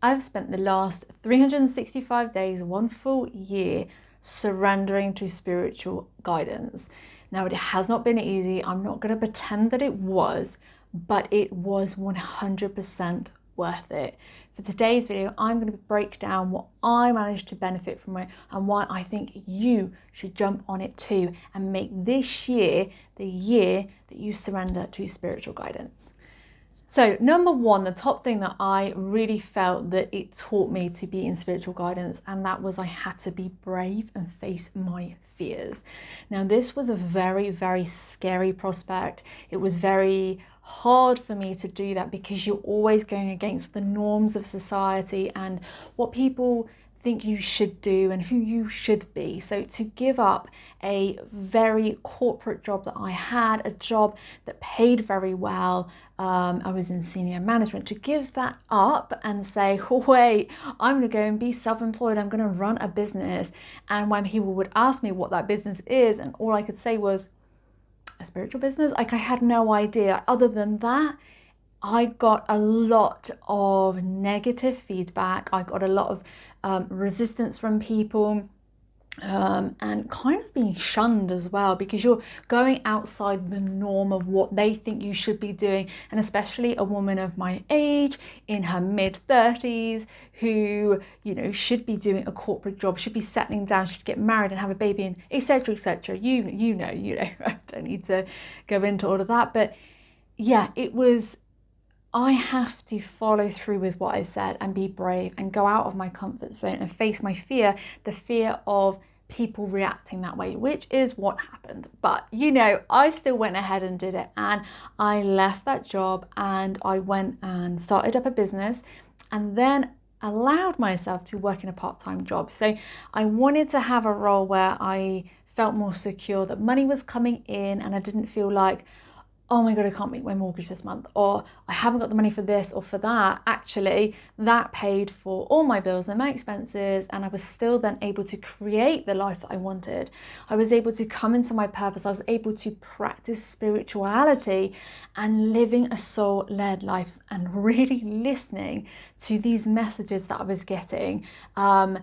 I've spent the last 365 days, one full year, surrendering to spiritual guidance. Now, it has not been easy. I'm not going to pretend that it was, but it was 100% worth it. For today's video, I'm going to break down what I managed to benefit from it and why I think you should jump on it too and make this year the year that you surrender to spiritual guidance. So number one, the top thing that I really felt that it taught me to be in spiritual guidance, and that was I had to be brave and face my fears. Now, this was a very, very scary prospect. It was very hard for me to do that because you're always going against the norms of society and what people think you should do and who you should be. So to give up a very corporate job that I had, a job that paid very well, I was in senior management, to give that up and say, wait, I'm going to go and be self-employed, I'm going to run a business. And when people would ask me what that business is, and all I could say was a spiritual business, like I had no idea. Other than that, I got a lot of negative feedback. I got a lot of resistance from people and kind of being shunned as well, because you're going outside the norm of what they think you should be doing. And especially a woman of my age in her mid-30s who, you know, should be doing a corporate job, should be settling down, should get married and have a baby, and etc, etc. You know, I don't need to go into all of that. But yeah, it was, I have to follow through with what I said and be brave and go out of my comfort zone and face my fear, the fear of people reacting that way, which is what happened. But, you know, I still went ahead and did it, and I left that job and I went and started up a business and then allowed myself to work in a part-time job. So I wanted to have a role where I felt more secure, that money was coming in and I didn't feel like, oh my God, I can't meet my mortgage this month, or I haven't got the money for this or for that. Actually, that paid for all my bills and my expenses, and I was still then able to create the life that I wanted. I was able to come into my purpose. I was able to practice spirituality and living a soul-led life and really listening to these messages that I was getting, and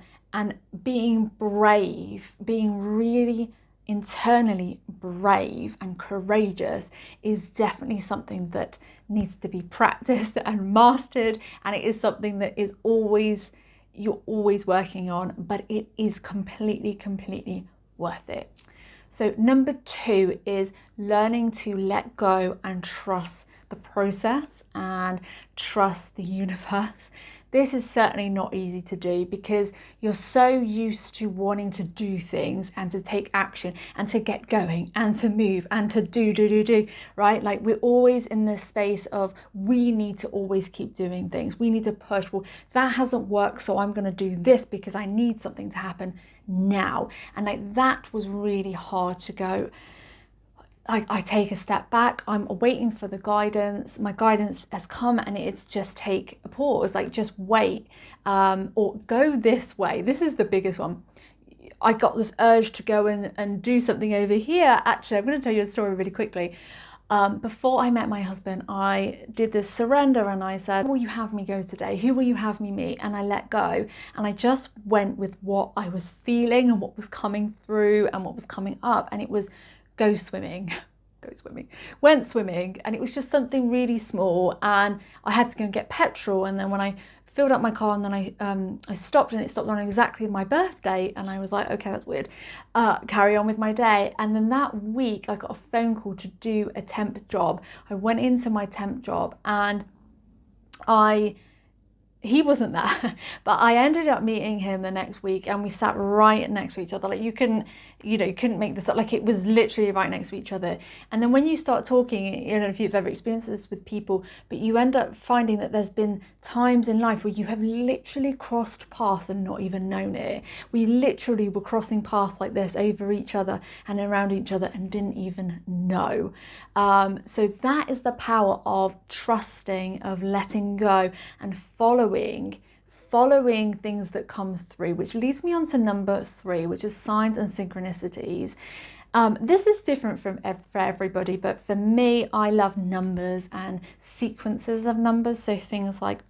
being brave, being really internally brave and courageous is definitely something that needs to be practiced and mastered, and it is something that is always, you're always working on, but it is completely worth it. So number two is learning to let go and trust the process and trust the universe. This is certainly not easy to do because you're so used to wanting to do things and to take action and to get going and to move and to do, right? Like we're always in this space of we need to always keep doing things. We need to push. Well, that hasn't worked, so I'm going to do this because I need something to happen now. And like that was really hard to go. I take a step back, I'm waiting for the guidance, my guidance has come, and it's just take a pause, like just wait, or go this way. This is the biggest one. I got this urge to go and do something over here. Actually, I'm going to tell you a story really quickly. Before I met my husband, I did this surrender and I said, will you have me go today? Who will you have me meet? And I let go. And I just went with what I was feeling and what was coming through and what was coming up. And it was go swimming. Went swimming, and it was just something really small, and I had to go and get petrol, and then when I filled up my car and then I stopped, and it stopped on exactly my birthday, and I was like, okay, that's weird, carry on with my day. And then that week I got a phone call to do a temp job. I went into my temp job and he wasn't there, but I ended up meeting him the next week, and we sat right next to each other. Like you couldn't make this up. Like it was literally right next to each other. And then when you start talking, I don't know if you've ever experienced this with people, but you end up finding that there's been times in life where you have literally crossed paths and not even known it. We literally were crossing paths like this over each other and around each other and didn't even know. So that is the power of trusting, of letting go and following things that come through, which leads me on to number three, which is signs and synchronicities. This is different for everybody, but for me, I love numbers and sequences of numbers. So things like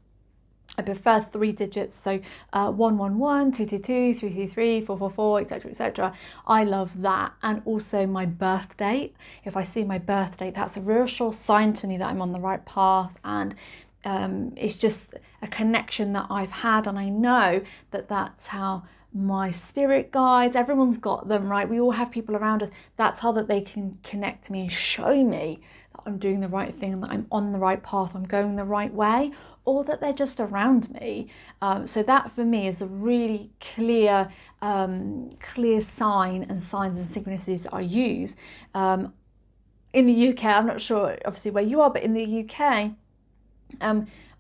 I prefer 3 digits, so 111, 222, 333, 444, etc., etc. I love that. And also my birth date. If I see my birth date, that's a real sure sign to me that I'm on the right path, and it's just a connection that I've had, and I know that that's how my spirit guides, everyone's got them, right? We all have people around us. That's how that they can connect to me and show me that I'm doing the right thing and that I'm on the right path, I'm going the right way, or that they're just around me. So that for me is a really clear sign, and signs and synchronicities that I use. In the UK, I'm not sure obviously where you are, but in the UK,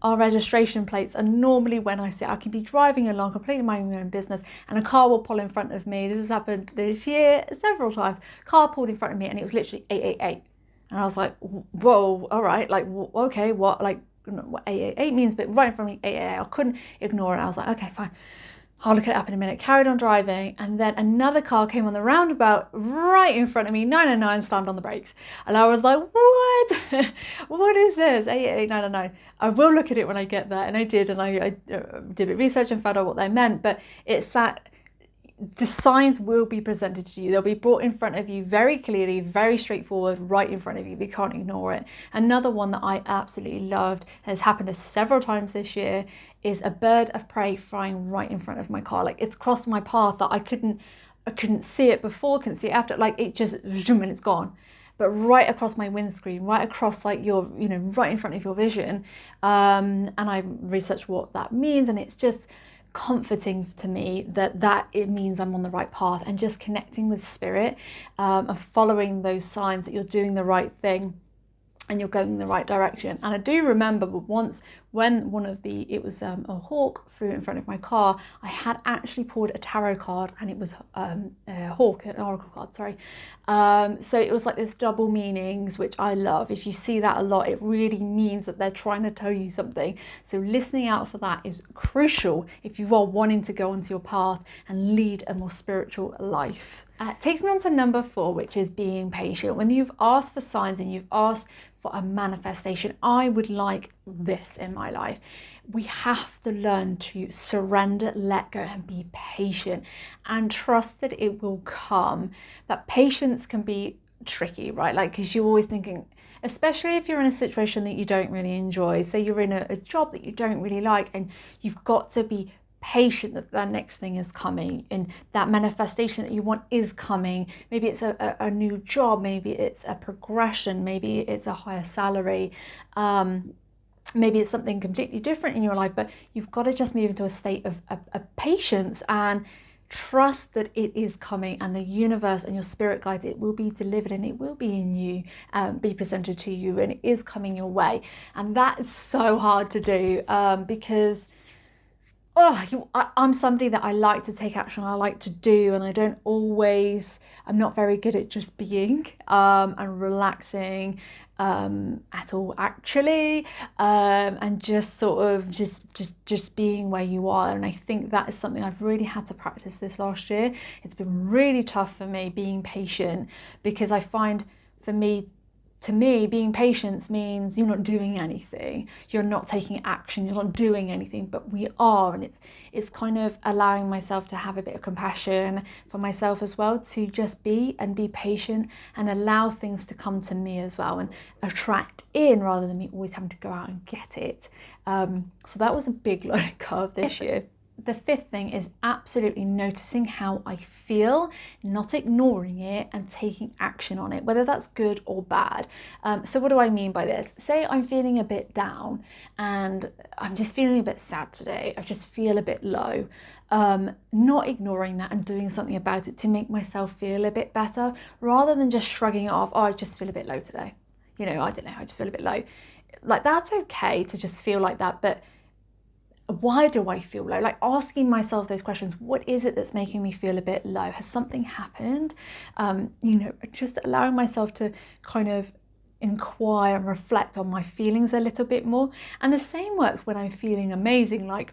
our registration plates are normally when I can be driving along, completely minding my own business, and a car will pull in front of me. This has happened this year several times. Car pulled in front of me, and it was literally 888, and I was like, whoa, all right, like, okay, what, like, what 888 means, but right in front of me, 888. I couldn't ignore it. I was like, okay, fine, I'll look it up in a minute. Carried on driving, and then another car came on the roundabout right in front of me, 909, slammed on the brakes. And I was like, what? What is this? 888, 909. I will look at it when I get there. And I did, and I did a bit of research and found out what they meant. But it's that the signs will be presented to you. They'll be brought in front of you very clearly, very straightforward, right in front of you. You can't ignore it. Another one that I absolutely loved, has happened several times this year, is a bird of prey flying right in front of my car. Like, it's crossed my path that I couldn't see it before, couldn't see it after. Like, it just zoom and it's gone. But right across my windscreen, right across, like, your, right in front of your vision. And I researched what that means, and it's just comforting to me that it means I'm on the right path, and just connecting with spirit, and following those signs that you're doing the right thing and you're going in the right direction. And I do remember once when it was a hawk flew in front of my car, I had actually pulled a tarot card, and it was an oracle card, sorry. So it was like this double meanings, which I love. If you see that a lot, it really means that they're trying to tell you something. So listening out for that is crucial if you are wanting to go onto your path and lead a more spiritual life. It takes me on to number 4, which is being patient. When you've asked for signs and you've asked for a manifestation, I would like this in my life. We have to learn to surrender, let go, and be patient, and trust that it will come. That patience can be tricky, right? Like, because you're always thinking, especially if you're in a situation that you don't really enjoy. Say you're in a job that you don't really like, and you've got to be patient that next thing is coming, and that manifestation that you want is coming. Maybe it's a new job, maybe it's a progression, maybe it's a higher salary, maybe it's something completely different in your life, but you've got to just move into a state of patience and trust that it is coming, and the universe and your spirit guides, it will be delivered, and it will be in you, be presented to you, and it is coming your way. And that is so hard to do, because I'm somebody that I like to take action, I like to do, and I'm not very good at just being and relaxing at all, actually, and just sort of just being where you are. And I think that is something I've really had to practice this last year. It's been really tough for me being patient, because I find to me, being patient means you're not doing anything, you're not taking action, you're not doing anything, but we are. And it's kind of allowing myself to have a bit of compassion for myself as well, to just be patient and allow things to come to me as well, and attract in, rather than me always having to go out and get it. So that was a big learning curve this year. The 5th thing is absolutely noticing how I feel, not ignoring it, and taking action on it, whether that's good or bad. So what do I mean by this? Say I'm feeling a bit down, and I'm just feeling a bit sad today. I just feel a bit low. Not ignoring that and doing something about it to make myself feel a bit better, rather than just shrugging it off. Oh, I just feel a bit low today. I don't know, I just feel a bit low. Like, that's okay to just feel like that, but why do I feel low? Like, asking myself those questions. What is it that's making me feel a bit low? Has something happened? Just allowing myself to kind of inquire and reflect on my feelings a little bit more. And the same works when I'm feeling amazing. Like,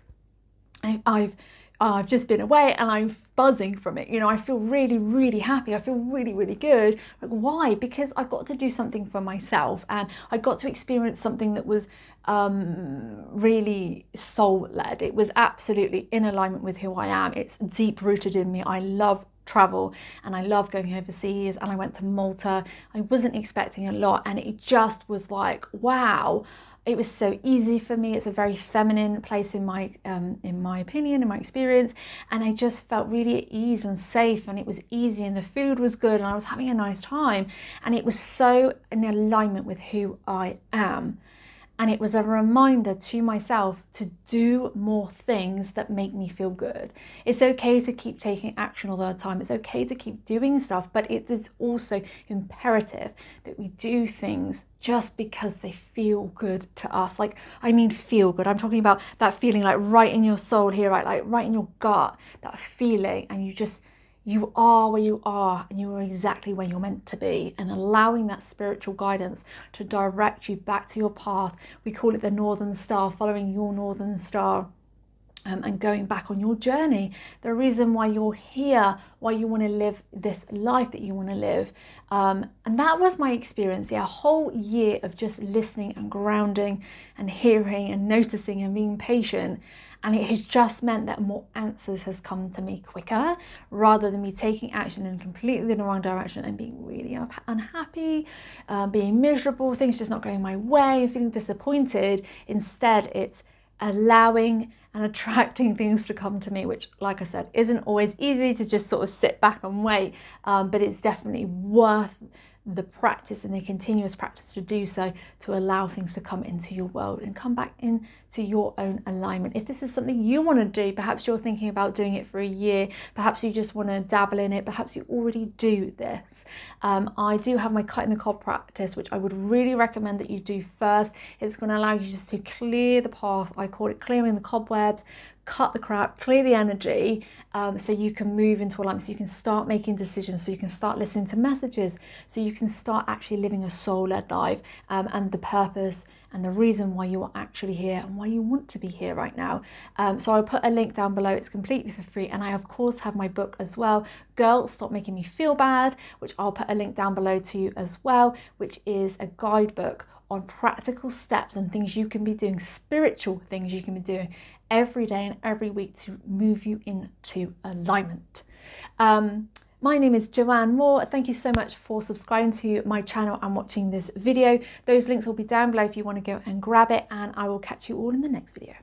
I've just been away and I'm buzzing from it. You know, I feel really, really happy. I feel really, really good. Like, why? Because I got to do something for myself, and I got to experience something that was really soul-led. It was absolutely in alignment with who I am. It's deep rooted in me. I love travel and I love going overseas, and I went to Malta. I wasn't expecting a lot, and it just was like, wow. It was so easy for me. It's a very feminine place in my opinion, in my experience, and I just felt really at ease and safe, and it was easy, and the food was good, and I was having a nice time, and it was so in alignment with who I am. And it was a reminder to myself to do more things that make me feel good. It's okay to keep taking action all the time. It's okay to keep doing stuff, but it is also imperative that we do things just because they feel good to us. Like, I mean, feel good. I'm talking about that feeling like right in your soul here, right? Like right in your gut, that feeling, and you are where you are, and you are exactly where you're meant to be, and allowing that spiritual guidance to direct you back to your path. We call it the Northern Star, following your Northern Star. And going back on your journey, the reason why you're here, why you want to live this life that you want to live. And that was my experience. Yeah, a whole year of just listening and grounding and hearing and noticing and being patient. And it has just meant that more answers has come to me quicker, rather than me taking action in completely the wrong direction and being really unhappy, being miserable, things just not going my way, feeling disappointed. Instead, it's allowing and attracting things to come to me, which, like I said, isn't always easy to just sort of sit back and wait, but it's definitely worth the practice and the continuous practice to do so, to allow things to come into your world and come back into your own alignment. If this is something you want to do, perhaps you're thinking about doing it for a year, perhaps you just want to dabble in it, perhaps you already do this. I do have my cutting the cob practice, which I would really recommend that you do first. It's going to allow you just to clear the path. I call it clearing the cobwebs, cut the crap, clear the energy, so you can move into alignment, so you can start making decisions, so you can start listening to messages, so you can start actually living a soul-led life, and the purpose and the reason why you are actually here and why you want to be here right now. So I'll put a link down below. It's completely for free, and I of course have my book as well, Girl, Stop Making Me Feel Bad, which I'll put a link down below to you as well, which is a guidebook on practical steps and things you can be doing, spiritual things you can be doing every day and every week to move you into alignment. My name is Joanne Moore. Thank you so much for subscribing to my channel and watching this video. Those links will be down below if you want to go and grab it, and I will catch you all in the next video.